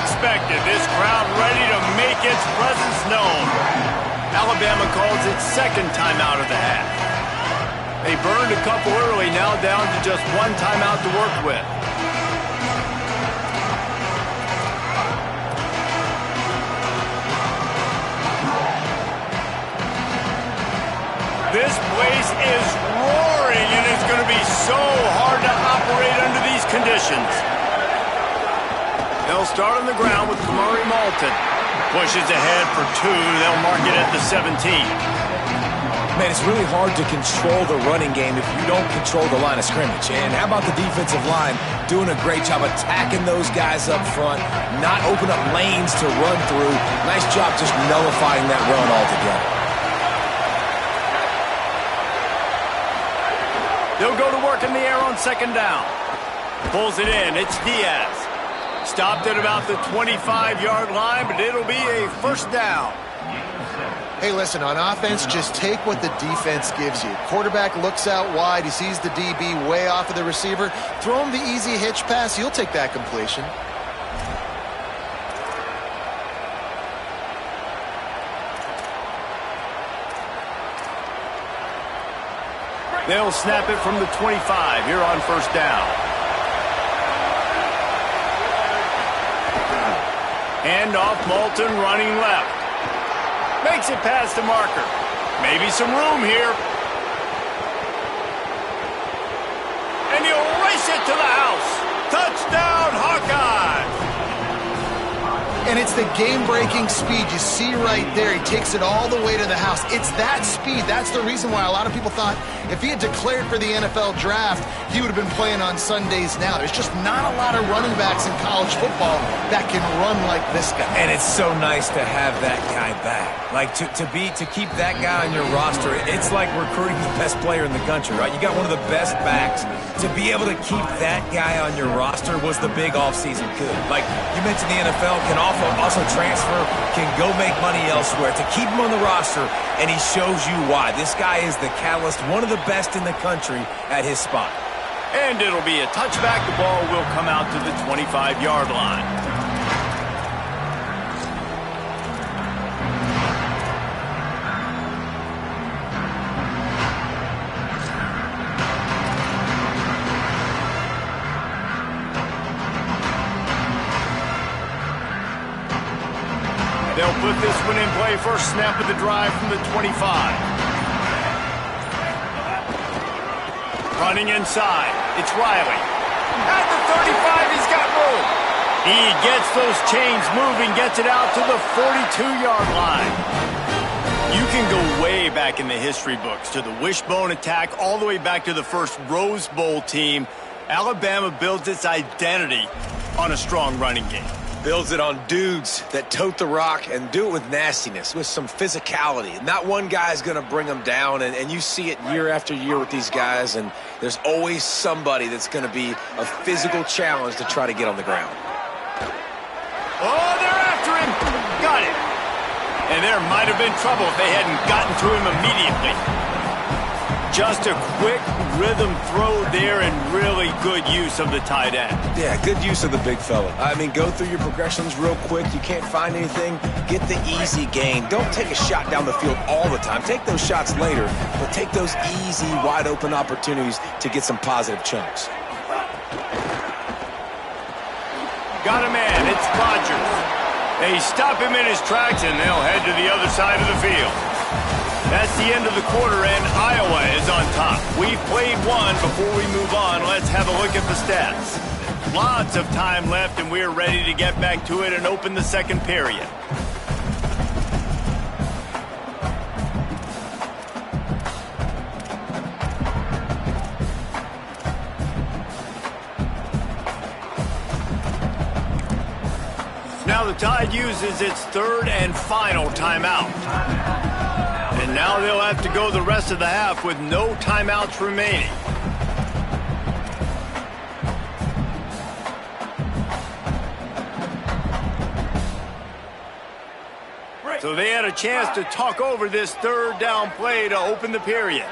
expected. This crowd ready to make its presence known. Alabama calls its second timeout of the half. They burned a couple early, now down to just one timeout to work with. This place is roaring, and it's going to be so hard to operate under these conditions. They'll start on the ground with Kamari Malton. Pushes ahead for two. They'll mark it at the 17. Man, it's really hard to control the running game if you don't control the line of scrimmage. And how about the defensive line doing a great job attacking those guys up front, not open up lanes to run through. Nice job just nullifying that run altogether. They'll go to work in the air on second down. Pulls it in. It's Diaz. Stopped at about the 25-yard line, but it'll be a first down. Hey, listen, on offense, just take what the defense gives you. Quarterback looks out wide. He sees the DB way off of the receiver. Throw him the easy hitch pass. You'll take that completion. They'll snap it from the 25 here on first down. Hand off, Malton running left. Makes it past the marker. Maybe some room here. And he'll race it to the house. Touchdown, Hawkeyes! And it's the game-breaking speed you see right there. He takes it all the way to the house. It's that speed. That's the reason why a lot of people thought if he had declared for the NFL draft, he would have been playing on Sundays now. There's just not a lot of running backs in college football that can run like this guy. And it's so nice to have that guy back. Like, to keep that guy on your roster, it's like recruiting the best player in the country, right? You got one of the best backs. To be able to keep that guy on your roster was the big offseason coup. Like, you mentioned the NFL can also transfer, can go make money elsewhere. To keep him on the roster, and he shows you why. This guy is the catalyst, one of the best in the country at his spot. And it'll be a touchback. The ball will come out to the 25-yard line. They'll put this one in play. First snap of the drive from the 25. Running inside. It's Riley. At the 35, he's got room. He gets those chains moving, gets it out to the 42-yard line. You can go way back in the history books to the wishbone attack, all the way back to the first Rose Bowl team. Alabama builds its identity on a strong running game. Builds it on dudes that tote the rock and do it with nastiness, with some physicality. Not one guy's going to bring them down, and you see it year after year with these guys, and there's always somebody that's going to be a physical challenge to try to get on the ground. Oh, they're after him. Got it. And there might have been trouble if they hadn't gotten to him immediately. Just a quick rhythm throw there and really good use of the tight end. Yeah, good use of the big fella. I mean, go through your progressions real quick. You can't find anything, get the easy gain. Don't take a shot down the field all the time. Take those shots later, but take those easy, wide-open opportunities to get some positive chunks. Got a man. It's Rodgers. They stop him in his tracks, and they'll head to the other side of the field. That's the end of the quarter, and Iowa is on top. We've played one. Before we move on, let's have a look at the stats. Lots of time left, and we're ready to get back to it and open the second period. Now the Tide uses its third and final timeout. And now they'll have to go the rest of the half with no timeouts remaining. So they had a chance to talk over this third down play to open the period.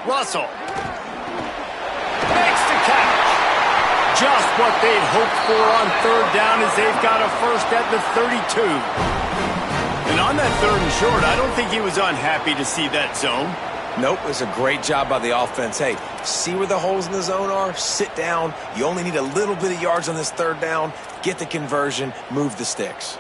Russell makes the catch. Just what they'd hoped for on third down as they've got a first at the 32. And on that third and short, I don't think he was unhappy to see that zone. Nope, it was a great job by the offense. Hey, see where the holes in the zone are? Sit down. You only need a little bit of yards on this third down. Get the conversion. Move the sticks.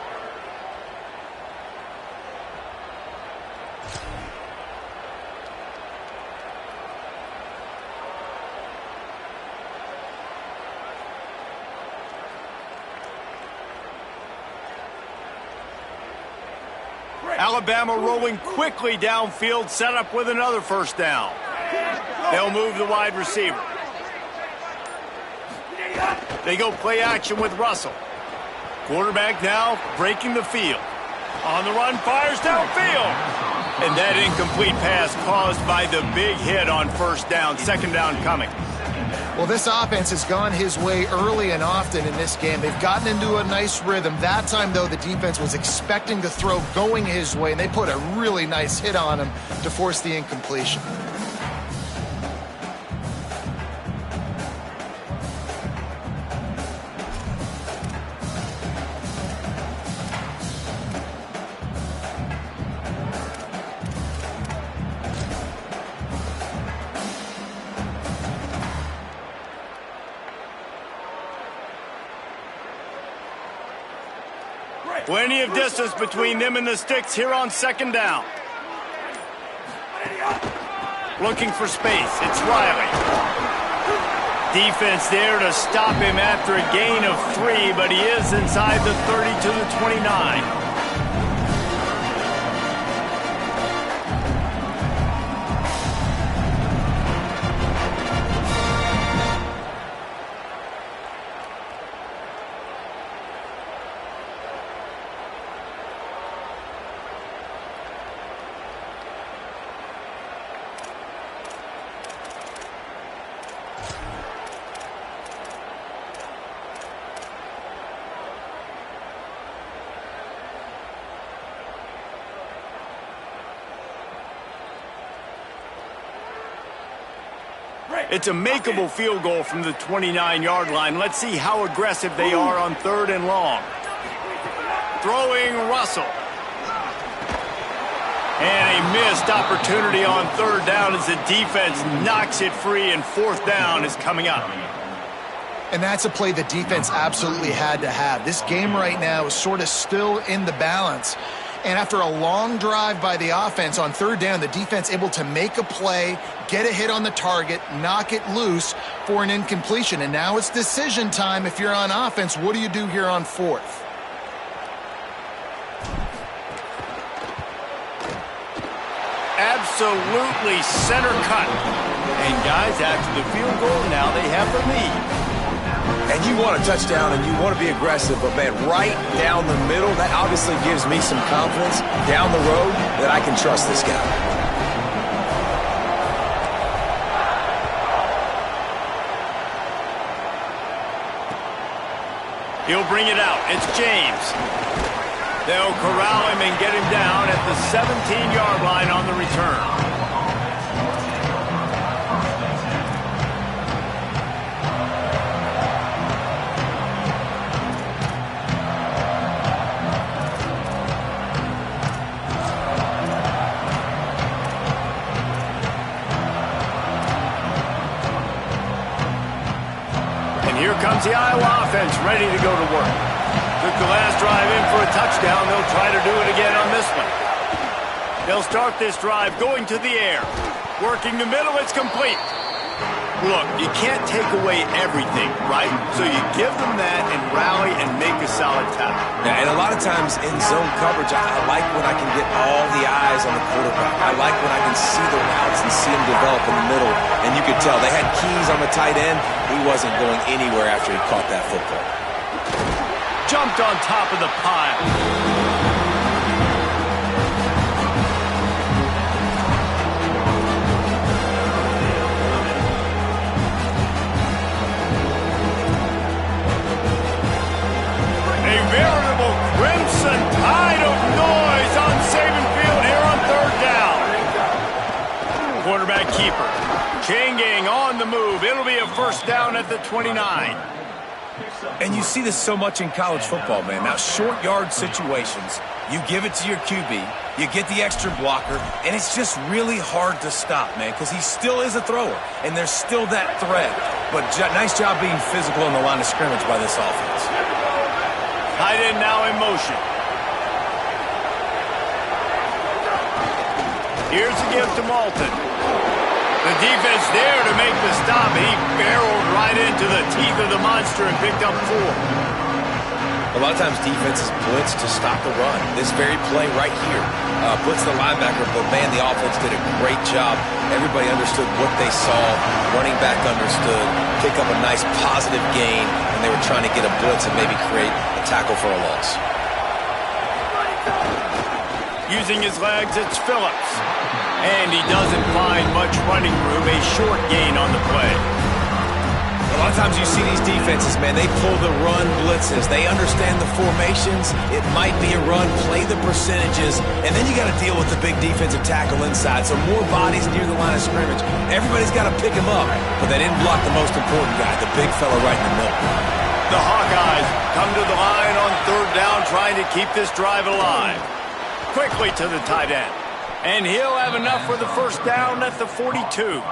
Alabama rolling quickly downfield, set up with another first down. They'll move the wide receiver. They go play action with Russell. Quarterback now breaking the field. On the run, fires downfield. And that incomplete pass caused by the big hit on first down. Second down coming. Well, this offense has gone his way early and often in this game. They've gotten into a nice rhythm. That time, though, the defense was expecting the throw going his way, and they put a really nice hit on him to force the incompletion. Plenty of distance between them and the sticks here on second down. Looking for space. It's Riley. Defense there to stop him after a gain of 3, but he is inside the 30 to the 29. It's a makeable field goal from the 29-yard line. Let's see how aggressive they are on third and long. Throwing Russell. And a missed opportunity on third down as the defense knocks it free, and fourth down is coming up. And that's a play the defense absolutely had to have. This game right now is sort of still in the balance. And after a long drive by the offense on third down, the defense able to make a play, get a hit on the target, knock it loose for an incompletion. And now it's decision time if you're on offense. What do you do here on fourth? Absolutely center cut. And guys, after the field goal, now they have the lead. And you want a touchdown and you want to be aggressive, but man, right down the middle, that obviously gives me some confidence down the road that I can trust this guy. He'll bring it out. It's James. They'll corral him and get him down at the 17-yard line on the return. Here comes the Iowa offense ready to go to work. Took the last drive in for a touchdown. They'll try to do it again on this one. They'll start this drive going to the air. Working the middle, it's complete. Look, you can't take away everything, right? So you give them that and rally and make a solid tackle. Yeah, and a lot of times in zone coverage, I like when I can get all the eyes on the quarterback. I like when I can see the routes and see them develop in the middle. And you could tell they had keys on the tight end. He wasn't going anywhere after he caught that football. Jumped on top of the pile. Veritable crimson tide of noise on Saban Field here on third down. Quarterback keeper. Chain gang on the move. It'll be a first down at the 29. And you see this so much in college football, man. Now, short yard situations, you give it to your QB, you get the extra blocker, and it's just really hard to stop, man, because he still is a thrower, and there's still that threat. But nice job being physical on the line of scrimmage by this offense. Tight end now in motion. Here's the give to Malton. The defense there to make the stop. He barreled right into the teeth of the monster and picked up 4. A lot of times defenses blitz to stop the run. This very play right here, blitz the linebacker, but man, the offense did a great job. Everybody understood what they saw. Running back understood. Pick up a nice positive gain, and they were trying to get a blitz and maybe create a tackle for a loss. Using his legs, it's Phillips. And he doesn't find much running room, a short gain on the play. A lot of times you see these defenses, man, they pull the run blitzes. They understand the formations. It might be a run, play the percentages, and then you got to deal with the big defensive tackle inside. So more bodies near the line of scrimmage. Everybody's got to pick him up, but they didn't block the most important guy, the big fella right in the middle. The Hawkeyes come to the line on third down, trying to keep this drive alive. Quickly to the tight end. And he'll have enough for the first down at the 42.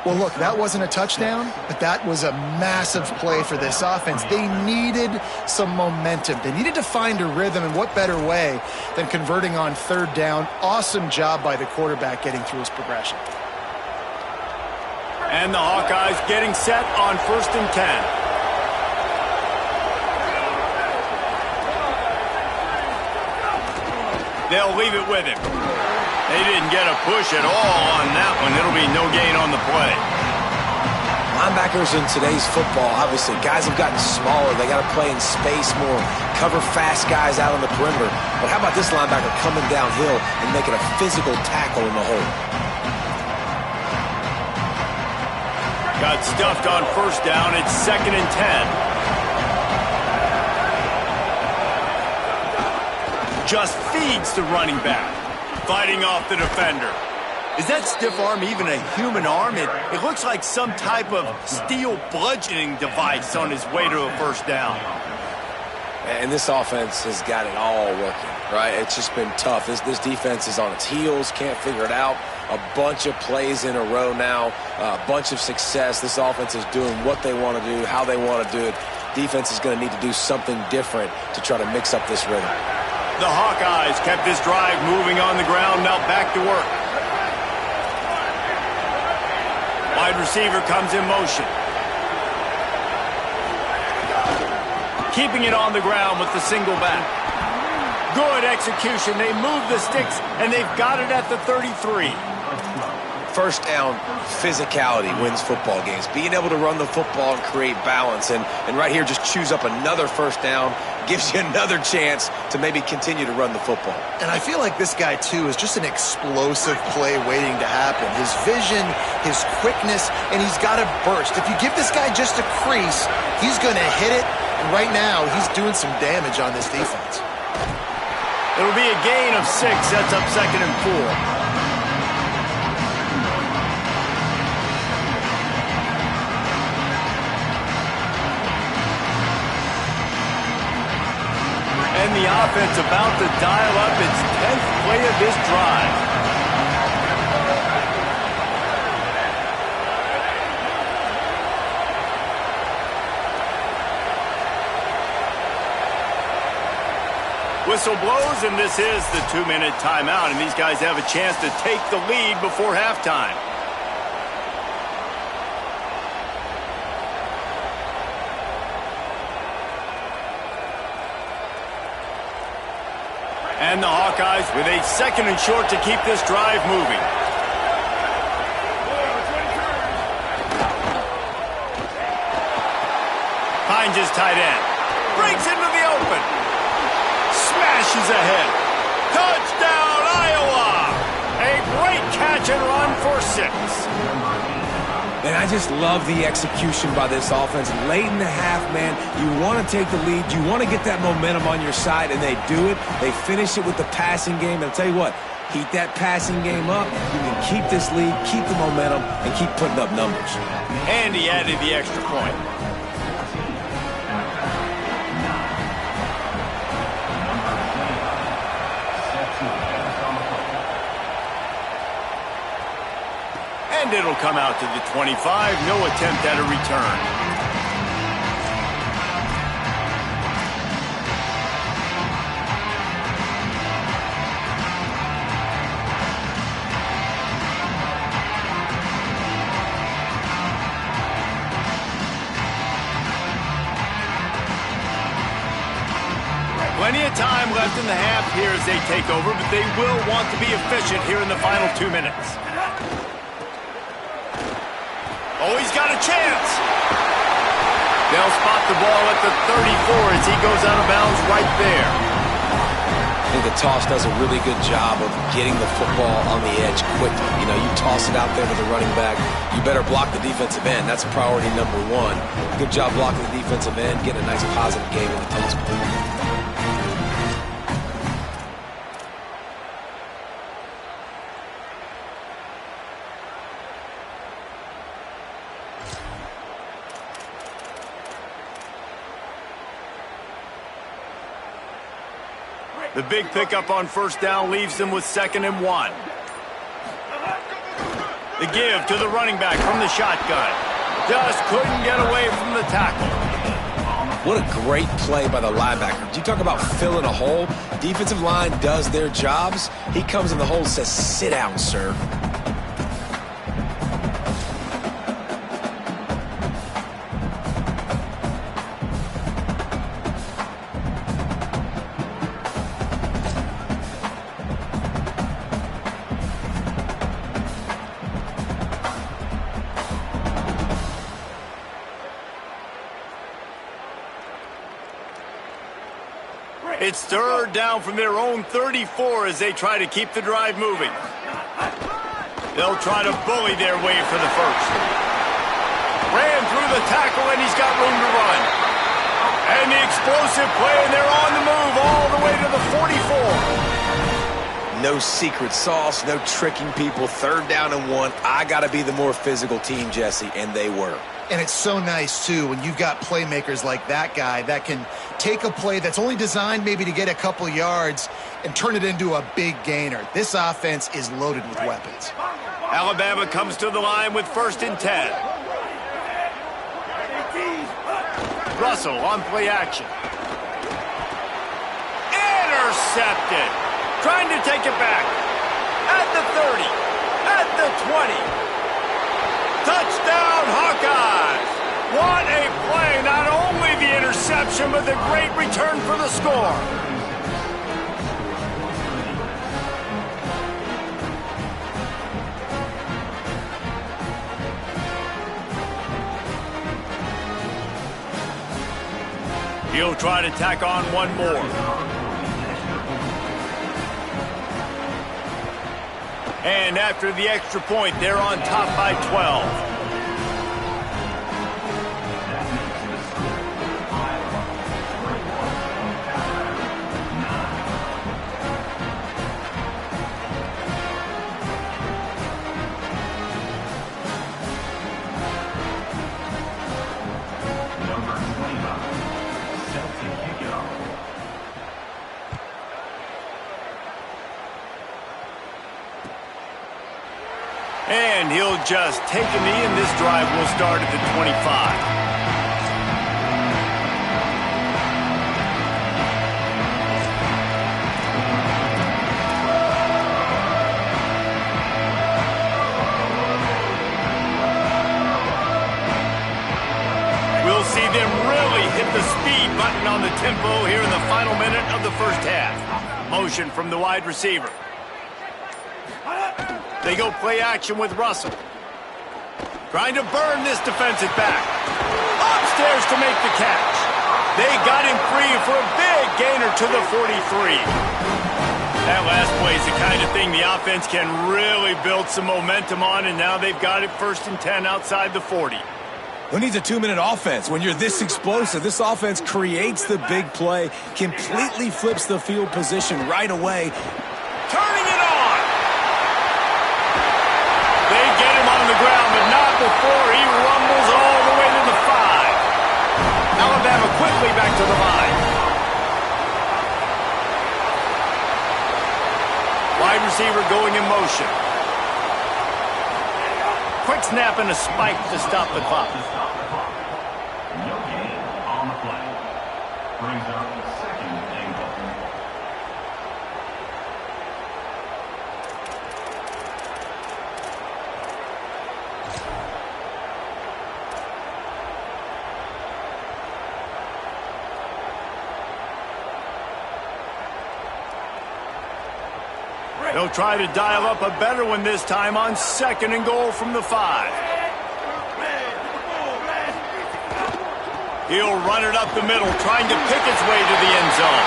Well, look, that wasn't a touchdown, but that was a massive play for this offense. They needed some momentum. They needed to find a rhythm, and what better way than converting on third down. Awesome job by the quarterback getting through his progression. And the Hawkeyes getting set on 1st and 10. They'll leave it with him. They didn't get a push at all on that one. It'll be no gain on the play. Linebackers in today's football, obviously, guys have gotten smaller. They got to play in space more, cover fast guys out on the perimeter. But how about this linebacker coming downhill and making a physical tackle in the hole? Got stuffed on first down. It's 2nd and 10. Just feeds the running back, fighting off the defender. Is that stiff arm even a human arm? It looks like some type of steel bludgeoning device on his way to a first down. And this offense has got it all working, right? It's just been tough. This defense is on its heels, can't figure it out. A bunch of plays in a row now, a bunch of success. This offense is doing what they want to do, how they want to do it. Defense is going to need to do something different to try to mix up this rhythm. The Hawkeyes kept this drive moving on the ground, now back to work. Wide receiver comes in motion. Keeping it on the ground with the single back. Good execution. They move the sticks, and they've got it at the 33. First down, physicality wins football games. Being able to run the football and create balance. And right here, just choose up another first down. Gives you another chance to maybe continue to run the football. And I feel like this guy, too, is just an explosive play waiting to happen. His vision, his quickness, and he's got a burst. If you give this guy just a crease, he's going to hit it. And right now, he's doing some damage on this defense. It'll be a gain of 6, sets up 2nd and 4. And the offense about to dial up its 10th play of this drive. Whistle blows, and this is the 2-minute timeout, and these guys have a chance to take the lead before halftime. And the Hawkeyes with a 2nd and short to keep this drive moving. Finds his tight end. Breaks into the open. Smashes ahead. Touchdown, Iowa! A great catch and run for 6. And I just love the execution by this offense. Late in the half, man, you want to take the lead. You want to get that momentum on your side, and they do it. They finish it with the passing game. And I'll tell you what, Heat that passing game up. You can keep this lead, keep the momentum, and keep putting up numbers. And he added the extra point. And it'll come out to the 25. No attempt at a return. Plenty of time left in the half here as they take over, but they will want to be efficient here in the final 2 minutes. Oh, he's got a chance. They'll spot the ball at the 34 as he goes out of bounds right there. I think the toss does a really good job of getting the football on the edge quickly. You know, you toss it out there to the running back, you better block the defensive end. That's priority number one. Good job blocking the defensive end, getting a nice positive game in the toss play. The big pickup on first down leaves them with 2nd and 1. The give to the running back from the shotgun. Just couldn't get away from the tackle. What a great play by the linebacker. You talk about filling a hole. Defensive line does their jobs. He comes in the hole and says, "Sit down, sir." It's 3rd down from their own 34 as they try to keep the drive moving. They'll try to bully their way for the first. Ran through the tackle, and he's got room to run. And the explosive play, and they're on the move all the way to the 44. No secret sauce, no tricking people. 3rd down and 1. I got to be the more physical team, Jesse, and they were. And it's so nice, too, when you've got playmakers like that guy that can take a play that's only designed maybe to get a couple yards and turn it into a big gainer. This offense is loaded with weapons. Alabama comes to the line with 1st and 10. Russell on play action. Intercepted. Trying to take it back. At the 30. At the 20. Touchdown, Hawkeyes! What a play! Not only the interception, but the great return for the score. He'll try to tack on one more. And after the extra point, they're on top by 12. And he'll just take a knee, and this drive will start at the 25. We'll see them really hit the speed button on the tempo here in the final minute of the first half. Motion from the wide receiver. They go play action with Russell. Trying to burn this defensive back. Upstairs to make the catch. They got him free for a big gainer to the 43. That last play is the kind of thing the offense can really build some momentum on, and now they've got it 1st and 10 outside the 40. Who needs a 2-minute offense? When you're this explosive, this offense creates the big play, completely flips the field position right away. Turning it on! receiver going in motion. Quick snap and a spike to stop the clock. No gain on the play. Brings up the second and goal. They'll try to dial up a better one this time on 2nd and goal from the 5. He'll run it up the middle, trying to pick its way to the end zone.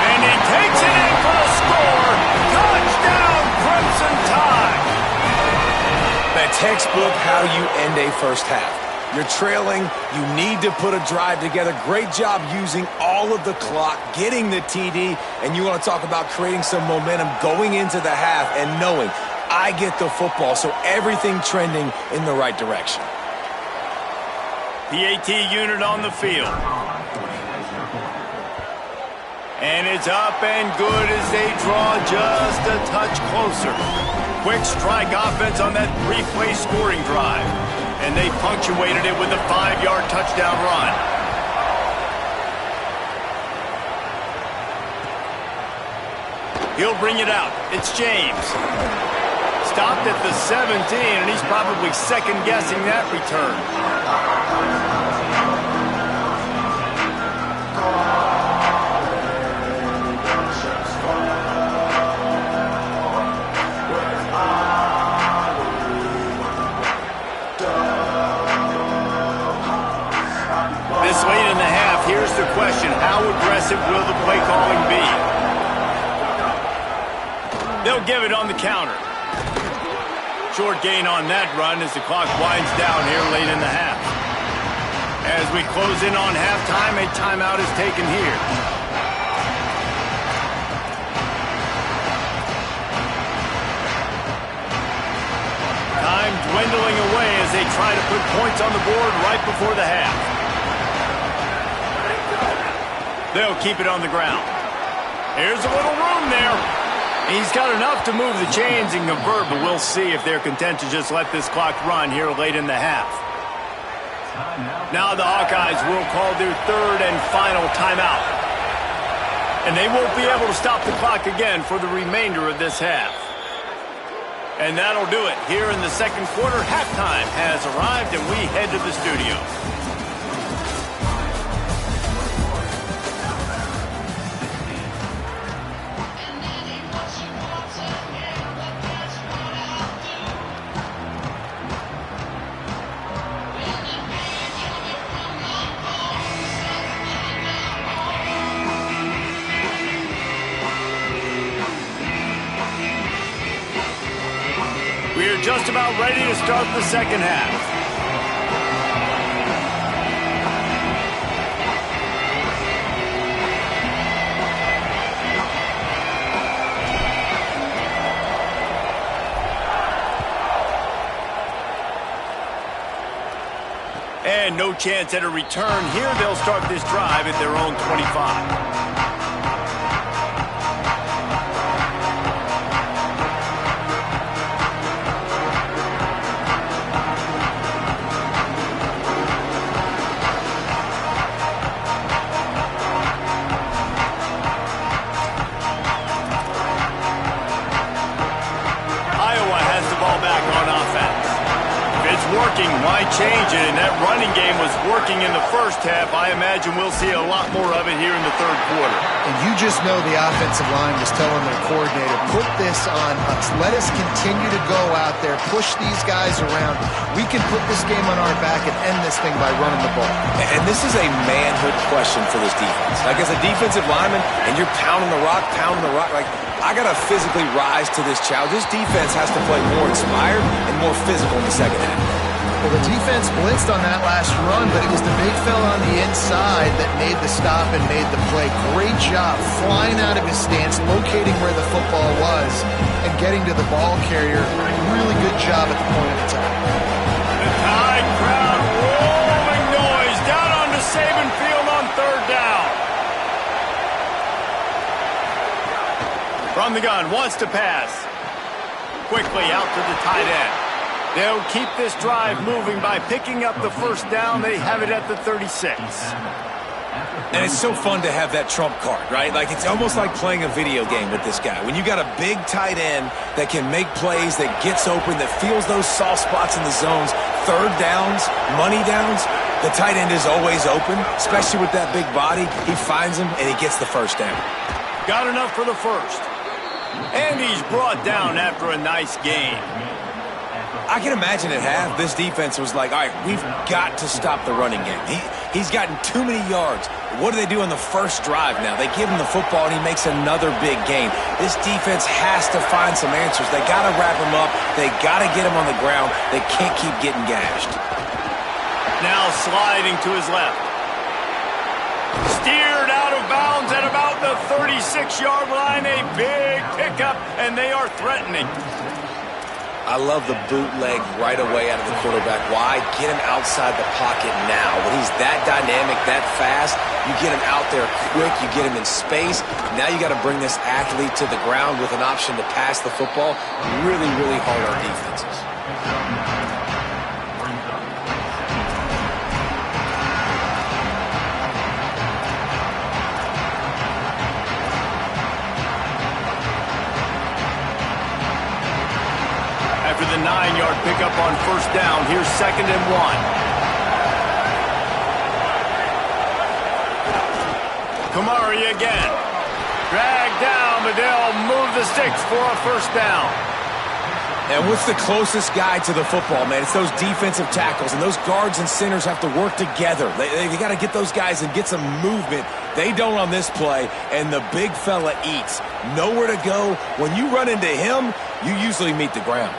And he takes it in for a score. Touchdown, Crimson Tide. That textbook how you end a first half. You're trailing, you need to put a drive together. Great job using all of the clock, getting the TD, and you want to talk about creating some momentum going into the half and knowing I get the football, so everything trending in the right direction. The AT unit on the field. And it's up and good as they draw just a touch closer. Quick strike offense on that 3-play scoring drive. And they punctuated it with a 5-yard touchdown run. He'll bring it out. It's James. Stopped at the 17, and he's probably second-guessing that return. This late in the half, here's the question. How aggressive will the play calling be? They'll give it on the counter. Short gain on that run as the clock winds down here late in the half. As we close in on halftime, a timeout is taken here. Time dwindling away as they try to put points on the board right before the half. They'll keep it on the ground. Here's a little room there. He's got enough to move the chains and convert, but we'll see if they're content to just let this clock run here late in the half. Now the Hawkeyes will call their 3rd and final timeout. And they won't be able to stop the clock again for the remainder of this half. And that'll do it. Here in the second quarter, halftime has arrived, and we head to the studio. We're just about ready to start the second half. And no chance at a return here. They'll start this drive at their own 25. Working, why change it? And that running game was working in the first half. I imagine we'll see a lot more of it here in the third quarter. And you just know the offensive line was telling their coordinator, put this on us. Let us continue to go out there, push these guys around. We can put this game on our back and end this thing by running the ball. And this is a manhood question for this defense. Like, as a defensive lineman, and you're pounding the rock, like, I got to physically rise to this challenge. This defense has to play more inspired and more physical in the second half. Well, the defense blitzed on that last run, but it was the big fella on the inside that made the stop and made the play. Great job flying out of his stance, locating where the football was, and getting to the ball carrier. Really good job at the point of attack. The Tide crowd rolling noise down onto Saban Field on 3rd down. From the gun, wants to pass. Quickly out to the tight end. They'll keep this drive moving by picking up the first down. They have it at the 36. And it's so fun to have that trump card, right? Like, it's almost like playing a video game with this guy. When you got a big tight end that can make plays, that gets open, that feels those soft spots in the zones, third downs, money downs, the tight end is always open, especially with that big body. He finds him, and he gets the first down. Got enough for the first. And he's brought down after a nice game. I can imagine at half, this defense was like, all right, we've got to stop the running game. He's gotten too many yards. What do they do on the first drive now? They give him the football, and he makes another big gain. This defense has to find some answers. They got to wrap him up. They got to get him on the ground. They can't keep getting gashed. Now sliding to his left. Steered out of bounds at about the 36-yard line. A big pickup, and they are threatening. I love the bootleg right away out of the quarterback. Why? Get him outside the pocket now. When he's that dynamic, that fast, you get him out there quick, you get him in space. Now you got to bring this athlete to the ground with an option to pass the football. Really, really hard on defenses. After the 9-yard pickup on first down, here's 2nd and 1. Kamari again. Dragged down, but they'll move the sticks for a first down. And what's the closest guy to the football, man? It's those defensive tackles, and those guards and centers have to work together. They got to get those guys and get some movement. They don't on this play, and the big fella eats. Nowhere to go. When you run into him, you usually meet the ground.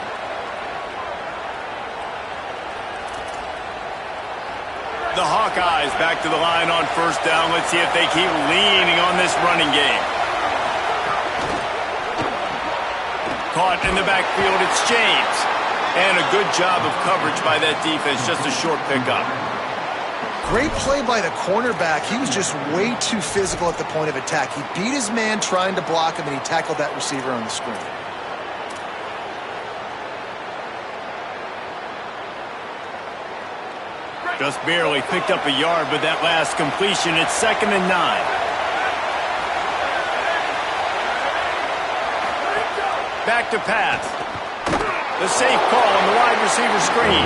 The Hawkeyes back to the line on first down. Let's see if they keep leaning on this running game. Caught in the backfield, it's James. And a good job of coverage by that defense, just a short pickup. Great play by the cornerback. He was just way too physical at the point of attack. He beat his man trying to block him, and he tackled that receiver on the screen. Just barely picked up a yard, but that last completion, it's 2nd and 9. Back to pass. The safe call on the wide receiver screen.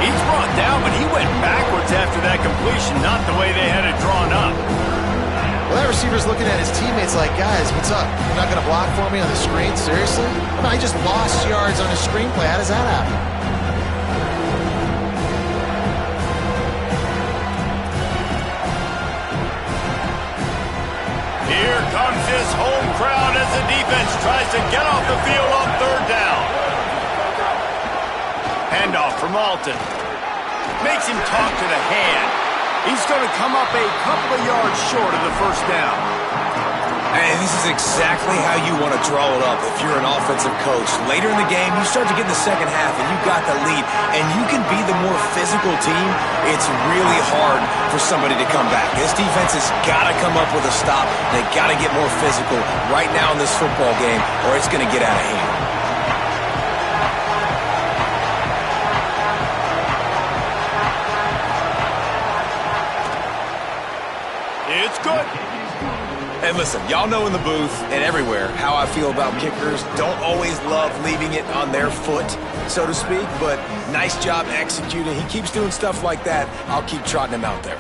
He's brought down, but he went backwards after that completion, not the way they had it drawn up. Well, that receiver's looking at his teammates like, guys, what's up? You're not going to block for me on the screen? Seriously? I mean, I just lost yards on a screenplay. How does that happen? Here comes his home crowd as the defense tries to get off the field on third down. Handoff from Alton. Makes him talk to the hand. He's going to come up a couple of yards short of the first down. And this is exactly how you want to draw it up if you're an offensive coach. Later in the game, you start to get in the second half, and you've got the lead, and you can be the more physical team. It's really hard for somebody to come back. This defense has got to come up with a stop. They got to get more physical right now in this football game, or it's going to get out of hand. It's good. And listen, y'all know in the booth and everywhere how I feel about kickers. Don't always love leaving it on their foot, so to speak, but nice job executing. He keeps doing stuff like that. I'll keep trotting him out there.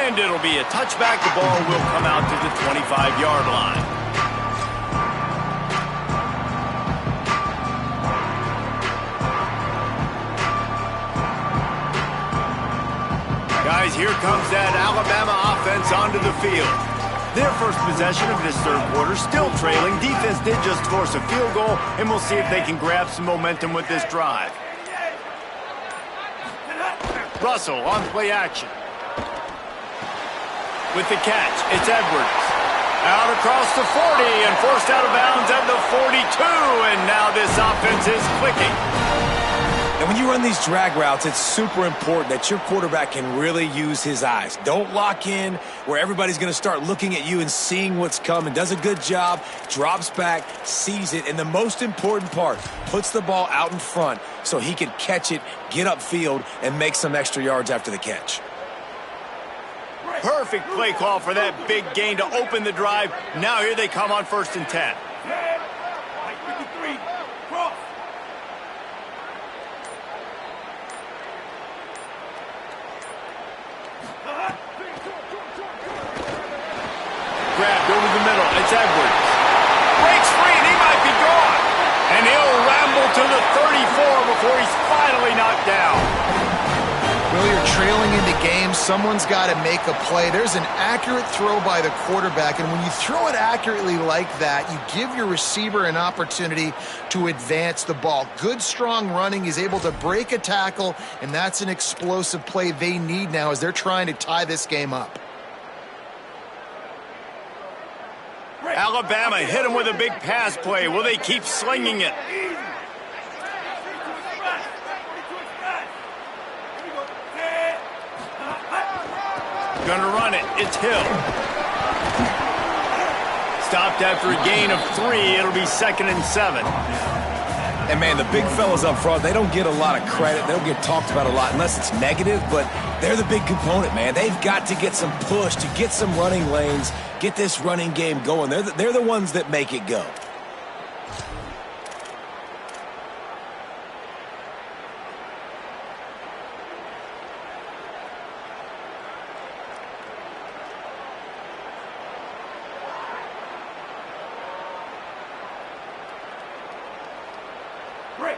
And it'll be a touchback. The ball will come out to the 25-yard line. Guys, here comes that Alabama offense onto the field. Their first possession of this third quarter, still trailing. Defense did just force a field goal, and we'll see if they can grab some momentum with this drive. Russell on play action. With the catch, it's Edwards. Out across the 40 and forced out of bounds at the 42. And now this offense is clicking. And when you run these drag routes, it's super important that your quarterback can really use his eyes. Don't lock in where everybody's going to start looking at you and seeing what's coming. Does a good job, drops back, sees it, and the most important part, puts the ball out in front so he can catch it, get upfield, and make some extra yards after the catch. Perfect play call for that big gain to open the drive. Now here they come on 1st and 10. Grabbed over the middle. It's Edwards. Breaks free and he might be gone. And he'll ramble to the 34 before he's finally knocked down. Well, you're trailing into games. Someone's got to make a play. There's an accurate throw by the quarterback, and when you throw it accurately like that, you give your receiver an opportunity to advance the ball. Good, strong running. He's able to break a tackle, and that's an explosive play they need now as they're trying to tie this game up. Alabama hit him with a big pass play. Will they keep slinging it? Gonna run it. It's Hill. Stopped after a gain of 3. It'll be 2nd and 7. And, man, the big fellas up front, they don't get a lot of credit. They don't get talked about a lot unless it's negative, but they're the big component, man. They've got to get some push, to get some running lanes, get this running game going. They're the ones that make it go.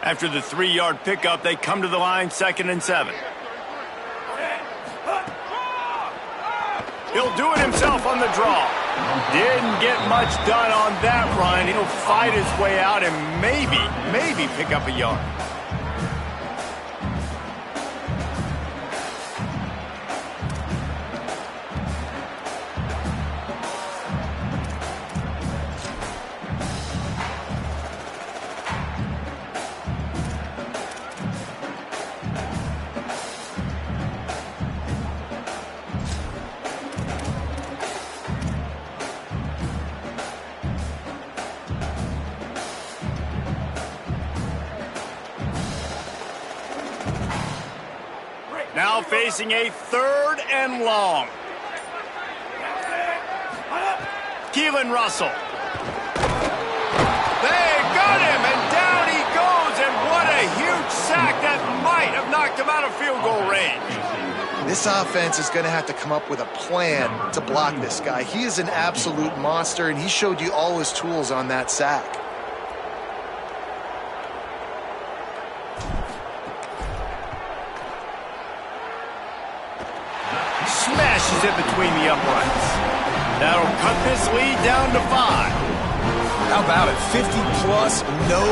After the 3-yard pickup, they come to the line, 2nd and 7. He'll do it himself on the draw. Didn't get much done on that run. He'll fight his way out and maybe pick up a yard. Now facing a 3rd and long. Keelan Russell. They got him, and down he goes, and what a huge sack that might have knocked him out of field goal range. This offense is going to have to come up with a plan to block this guy. He is an absolute monster, and he showed you all his tools on that sack. Smashes it between the uprights. That'll cut this lead down to 5. How about it? 50-plus, no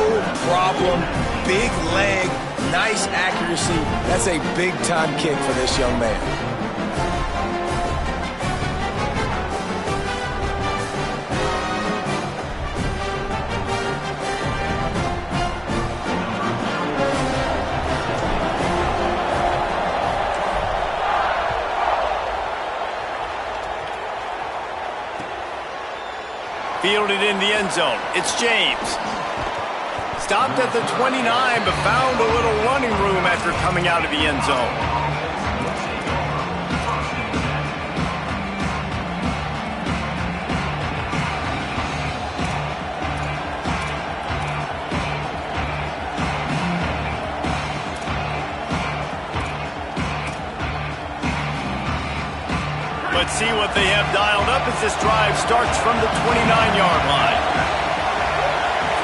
problem. Big leg, nice accuracy. That's a big-time kick for this young man. Fielded in the end zone. It's James. Stopped at the 29, but found a little running room after coming out of the end zone. Let's see what they have dialed up as this drive starts from the 29-yard line.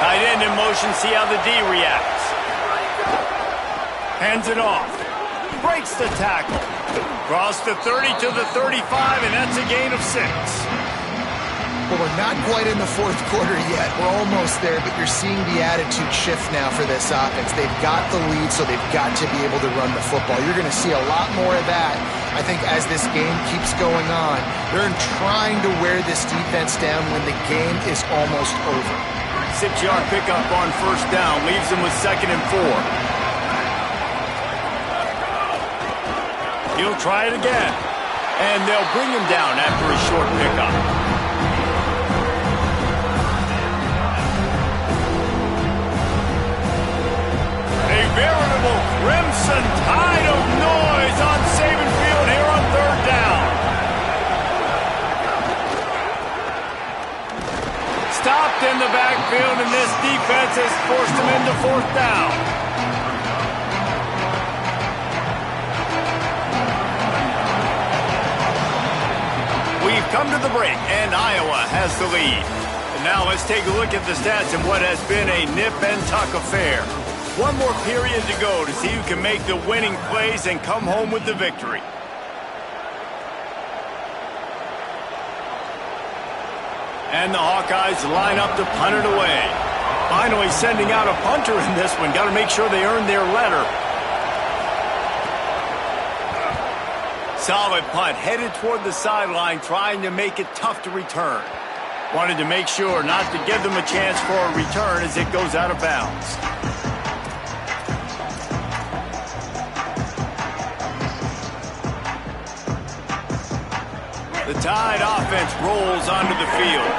Tight end in motion, see how the D reacts. Hands it off. Breaks the tackle. Cross the 30 to the 35, and that's a gain of 6. Well, we're not quite in the fourth quarter yet. We're almost there, but you're seeing the attitude shift now for this offense. They've got the lead, so they've got to be able to run the football. You're going to see a lot more of that, I think, as this game keeps going on. They're trying to wear this defense down when the game is almost over. 6-yard pickup on first down leaves them with 2nd and 4. He'll try it again, and they'll bring him down after a short pickup. A veritable crimson tide of noise on Saban Field here on 3rd down. Stopped in the backfield, and this defense has forced him into 4th down. We've come to the break, and Iowa has the lead. And now let's take a look at the stats in what has been a nip-and-tuck affair. One more period to go to see who can make the winning plays and come home with the victory. And the Hawkeyes line up to punt it away. Finally sending out a punter in this one. Got to make sure they earn their letter. Solid punt, headed toward the sideline, trying to make it tough to return. Wanted to make sure not to give them a chance for a return as it goes out of bounds. The Tide offense rolls onto the field.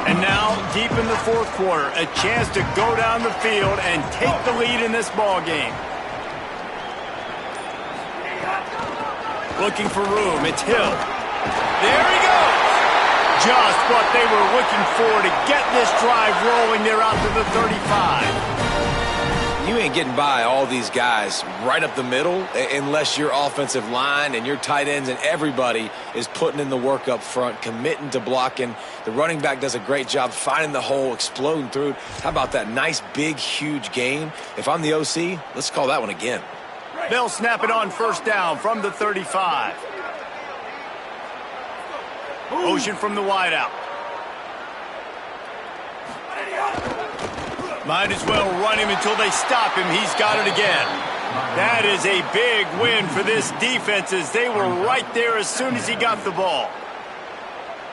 And now, deep in the 4th quarter, a chance to go down the field and take the lead in this ball game. Looking for room, it's Hill. There he goes! Just what they were looking for to get this drive rolling. They're out to the 35. You ain't getting by all these guys right up the middle unless your offensive line and your tight ends and everybody is putting in the work up front, committing to blocking. The running back does a great job finding the hole, exploding through. How about that nice, big, huge gain? If I'm the OC, let's call that one again. They'll snap it on first down from the 35. Motion from the wideout. Might as well run him until they stop him. He's got it again. That is a big win for this defense as they were right there as soon as he got the ball.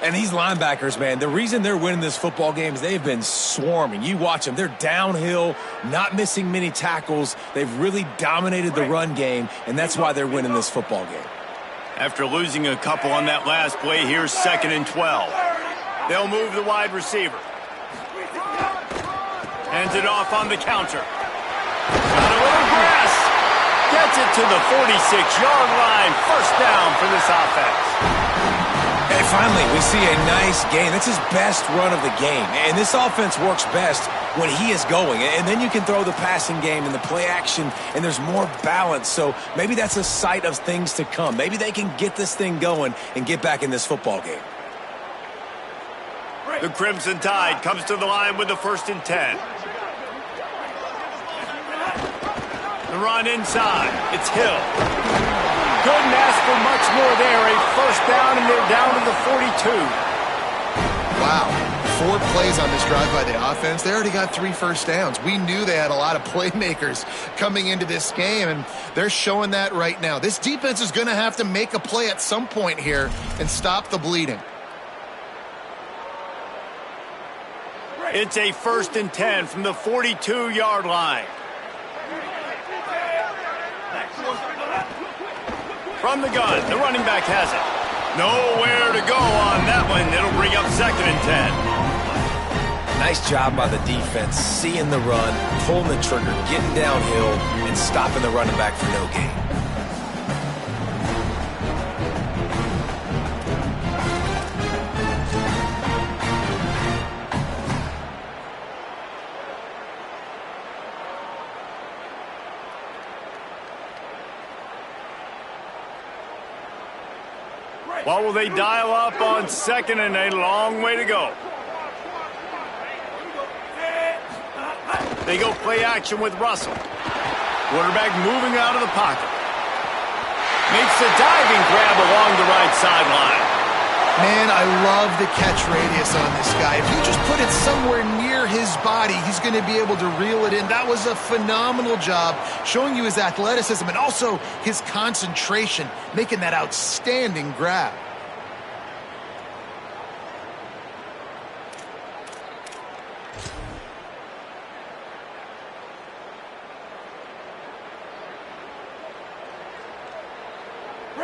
And these linebackers, man, the reason they're winning this football game is they've been swarming. You watch them. They're downhill, not missing many tackles. They've really dominated the run game, and that's why they're winning this football game. After losing a couple on that last play, here's 2nd and 12. They'll move the wide receiver. Hands it off on the counter. Got a little grass. Gets it to the 46-yard line. First down for this offense. And finally, we see a nice gain. That's his best run of the game. And this offense works best when he is going. And then you can throw the passing game and the play action, and there's more balance. So maybe that's a sight of things to come. Maybe they can get this thing going and get back in this football game. The Crimson Tide comes to the line with the 1st and 10. The run inside. It's Hill. Couldn't ask for much more there. A first down, and they're down to the 42. Wow. 4 plays on this drive by the offense. They already got 3 first downs. We knew they had a lot of playmakers coming into this game, and they're showing that right now. This defense is going to have to make a play at some point here and stop the bleeding. It's a 1st and 10 from the 42-yard line. From the gun, the running back has it. Nowhere to go on that one. It'll bring up 2nd and 10. Nice job by the defense, seeing the run, pulling the trigger, getting downhill, and stopping the running back for no gain. What will they dial up on 2nd and a long way to go? They go play action with Russell. Quarterback moving out of the pocket. Makes a diving grab along the right sideline. Man, I love the catch radius on this guy. If you just put it somewhere near his body, he's going to be able to reel it in. That was a phenomenal job, showing you his athleticism and also his concentration, making that outstanding grab.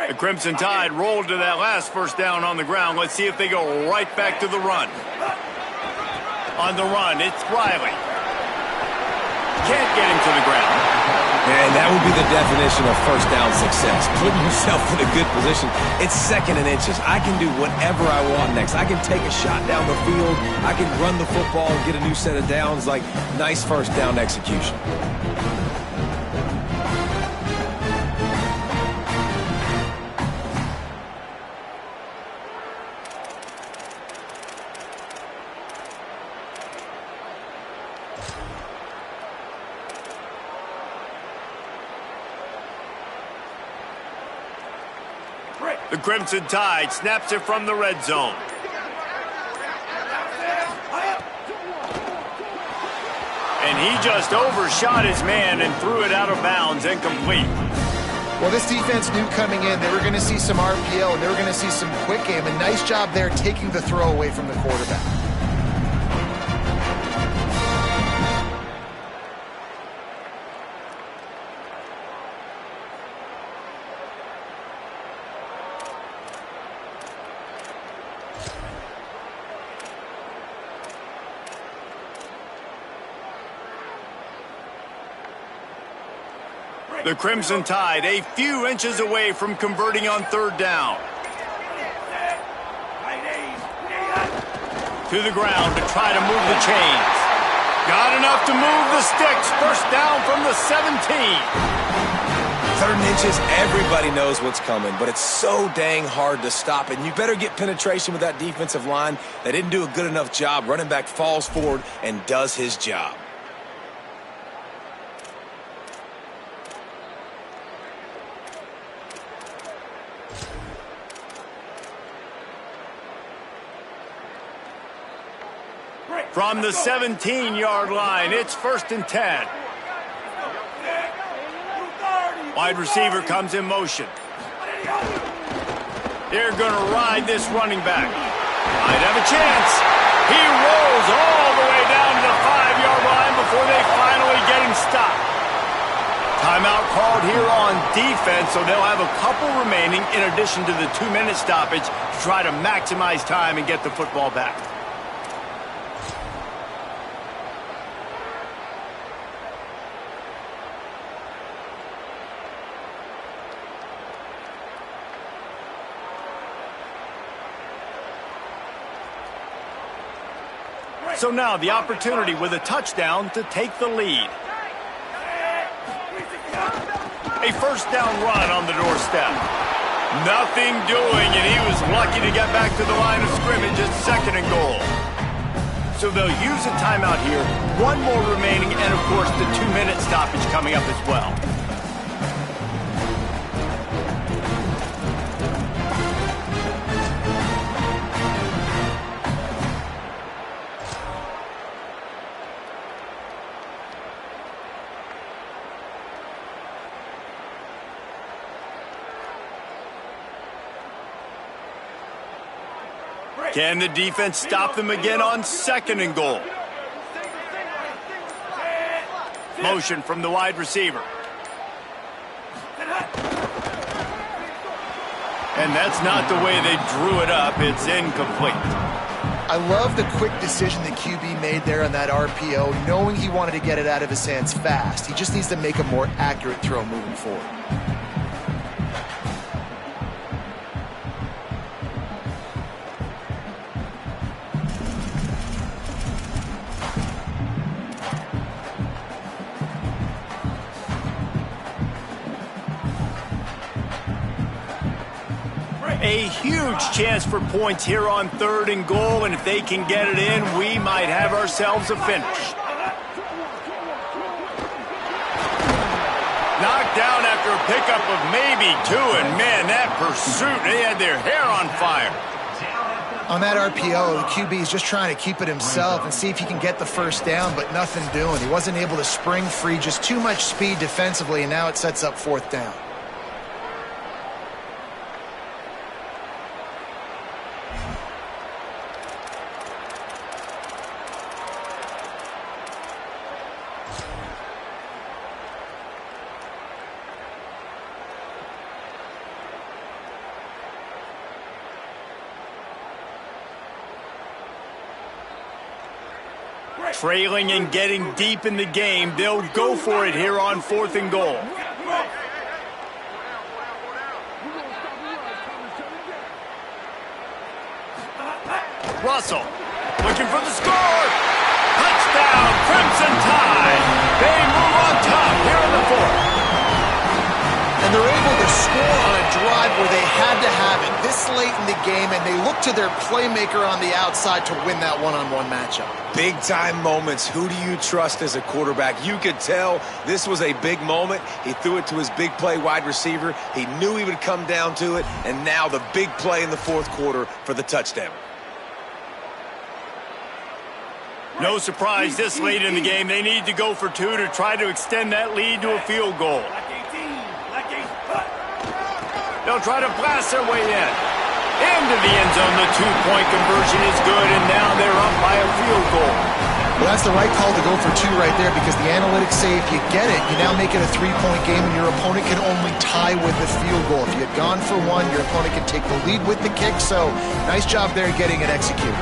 The Crimson Tide rolled to that last first down on the ground. Let's see if they go right back to the run. On the run, it's Riley. Can't get him to the ground. Man, that would be the definition of first down success. Putting yourself in a good position. It's 2nd and inches. I can do whatever I want next. I can take a shot down the field. I can run the football and get a new set of downs. Like, nice first down execution. The Crimson Tide snaps it from the red zone. And he just overshot his man and threw it out of bounds, incomplete. Well, this defense knew coming in they were going to see some RPO and they were going to see some quick game. A nice job there taking the throw away from the quarterback. The Crimson Tide a few inches away from converting on 3rd down. To the ground to try to move the chains. Got enough to move the sticks. First down from the 17. 3rd and inches, everybody knows what's coming, but it's so dang hard to stop it. And you better get penetration with that defensive line. They didn't do a good enough job. Running back falls forward and does his job. From the 17-yard line, it's 1st and 10. Wide receiver comes in motion. They're going to ride this running back. Might have a chance. He rolls all the way down to the 5-yard line before they finally get him stopped. Timeout called here on defense, so they'll have a couple remaining in addition to the 2-minute stoppage to try to maximize time and get the football back. So now the opportunity with a touchdown to take the lead. A first down run on the doorstep. Nothing doing, and he was lucky to get back to the line of scrimmage at 2nd and goal. So they'll use a timeout here. One more remaining, and of course the 2-minute stoppage coming up as well. Can the defense stop them again on 2nd and goal? Motion from the wide receiver. And that's not the way they drew it up. It's incomplete. I love the quick decision the QB made there on that RPO, knowing he wanted to get it out of his hands fast. He just needs to make a more accurate throw moving forward. A huge chance for points here on 3rd and goal, and if they can get it in, we might have ourselves a finish. Knocked down after a pickup of maybe 2, and man, that pursuit, they had their hair on fire. On that RPO, the QB is just trying to keep it himself and see if he can get the first down, but nothing doing. He wasn't able to spring free, just too much speed defensively, and now it sets up 4th down. Trailing and getting deep in the game, they'll go for it here on 4th and goal. Russell looking for the score. Touchdown, Crimson Tide. They move on top here in the 4th. And they're able to score on a drive where they had to have it this late in the game, and they look to their playmaker on the outside to win that one-on-one matchup. Big-time moments. Who do you trust as a quarterback? You could tell this was a big moment. He threw it to his big play wide receiver. He knew he would come down to it, and now the big play in the 4th quarter for the touchdown. No surprise this late in the game. They need to go for 2 to try to extend that lead to a field goal. They'll try to blast their way in. Into the end zone, the 2-point conversion is good, and now they're up by a field goal. Well, that's the right call to go for 2 right there, because the analytics say if you get it, you now make it a 3-point game, and your opponent can only tie with the field goal. If you had gone for 1, your opponent can take the lead with the kick, so nice job there getting it executed.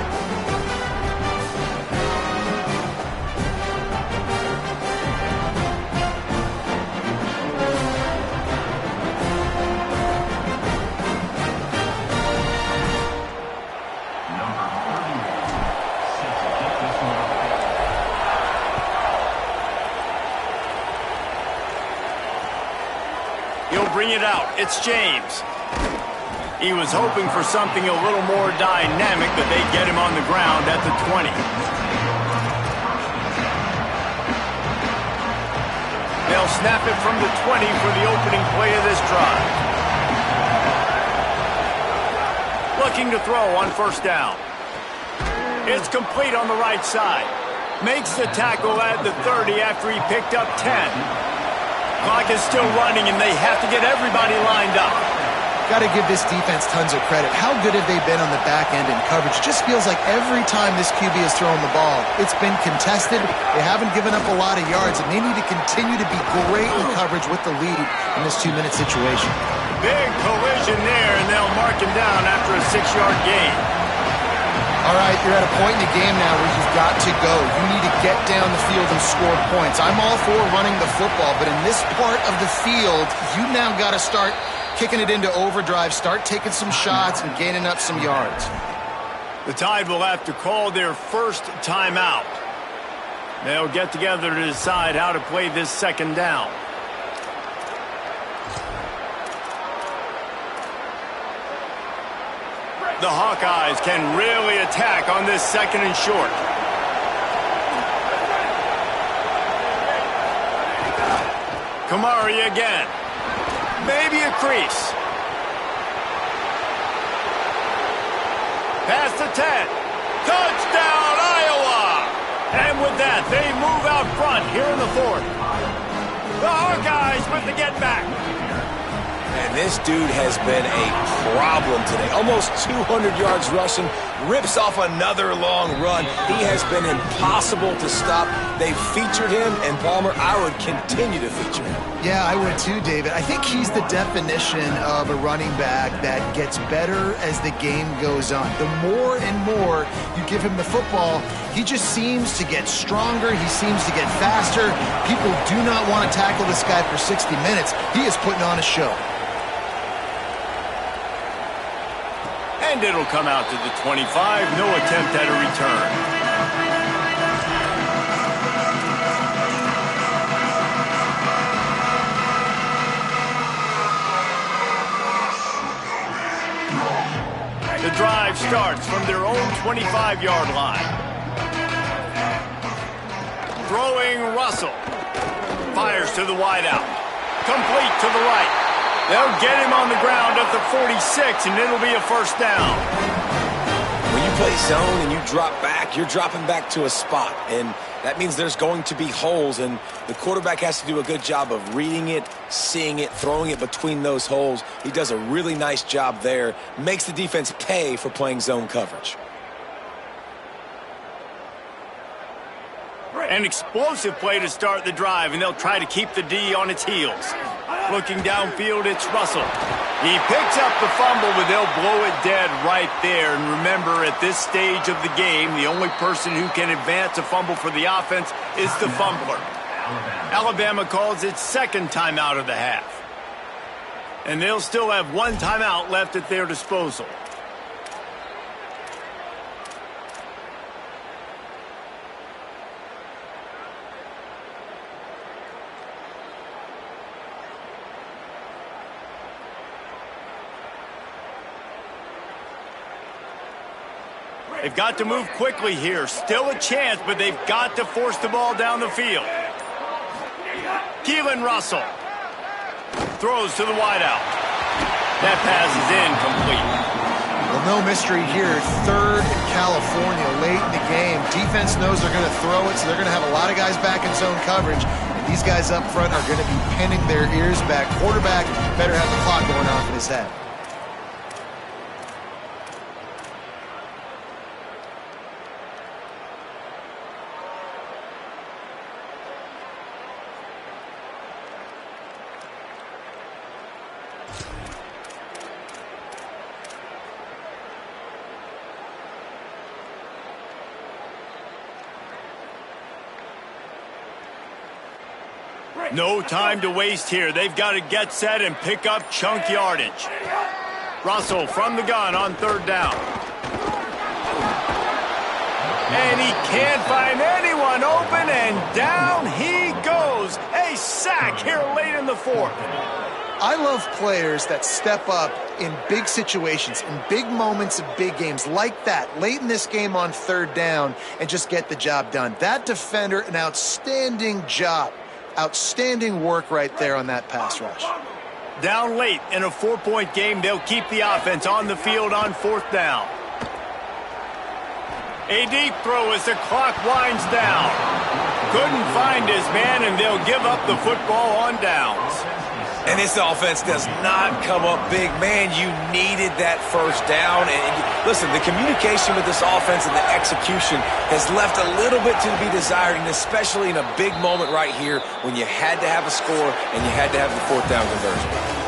Bring it out. It's James. He was hoping for something a little more dynamic, but they get him on the ground at the 20. They'll snap it from the 20 for the opening play of this drive. Looking to throw on 1st down. It's complete on the right side. Makes the tackle at the 30 after he picked up 10. Clock is still running, and they have to get everybody lined up. Got to give this defense tons of credit. How good have they been on the back end in coverage? Just feels like every time this QB has thrown the ball, it's been contested. They haven't given up a lot of yards, and they need to continue to be great in coverage with the lead in this 2-minute situation. Big collision there, and they'll mark him down after a 6-yard gain. All right, you're at a point in the game now where you've got to go. You need to get down the field and score points. I'm all for running the football, but in this part of the field, you now got to start kicking it into overdrive, start taking some shots and gaining up some yards. The Tide will have to call their first timeout. They'll get together to decide how to play this 2nd down. The Hawkeyes can really attack on this 2nd and short. Kamari again. Maybe a crease. Past the 10. Touchdown, Iowa! And with that, they move out front here in the 4th. The Hawkeyes with the get back. And this dude has been a problem today. Almost 200 yards rushing, rips off another long run. He has been impossible to stop. They've featured him, and Palmer, I would continue to feature him. Yeah, I would too, David. I think he's the definition of a running back that gets better as the game goes on. The more and more you give him the football, he just seems to get stronger. He seems to get faster. People do not want to tackle this guy for 60 minutes. He is putting on a show. And it'll come out to the 25. No attempt at a return. The drive starts from their own 25-yard line. Throwing Russell. Fires to the wideout. Complete to the right. They'll get him on the ground at the 46, and it'll be a 1st down. When play zone and you drop back, you're dropping back to a spot. And that means there's going to be holes, and the quarterback has to do a good job of reading it, seeing it, throwing it between those holes. He does a really nice job there. Makes the defense pay for playing zone coverage. An explosive play to start the drive, and they'll try to keep the D on its heels. Looking downfield, it's Russell. He picks up the fumble, but they'll blow it dead right there. And remember, at this stage of the game, the only person who can advance a fumble for the offense is the fumbler. Alabama calls its second timeout of the half. And they'll still have one timeout left at their disposal. They've got to move quickly here. Still a chance, but they've got to force the ball down the field. Keelan Russell throws to the wideout. That pass is incomplete. Well, no mystery here. Third in California, late in the game. Defense knows they're going to throw it, so they're going to have a lot of guys back in zone coverage. And these guys up front are going to be pinning their ears back. Quarterback better have the clock going off in his head. No time to waste here. They've got to get set and pick up chunk yardage. Russell from the gun on third down. And he can't find anyone open, and down he goes. A sack here late in the fourth. I love players that step up in big situations, in big moments of big games like that, late in this game on third down, and just get the job done. That defender, an outstanding job. Outstanding work right there on that pass rush. Down late in a 4-point game, they'll keep the offense on the field on fourth down. A deep throw as the clock winds down. Couldn't find his man, and they'll give up the football on downs. And this offense does not come up big. Man, you needed that first down. And listen, the communication with this offense and the execution has left a little bit to be desired, and especially in a big moment right here when you had to have a score and you had to have the fourth down conversion.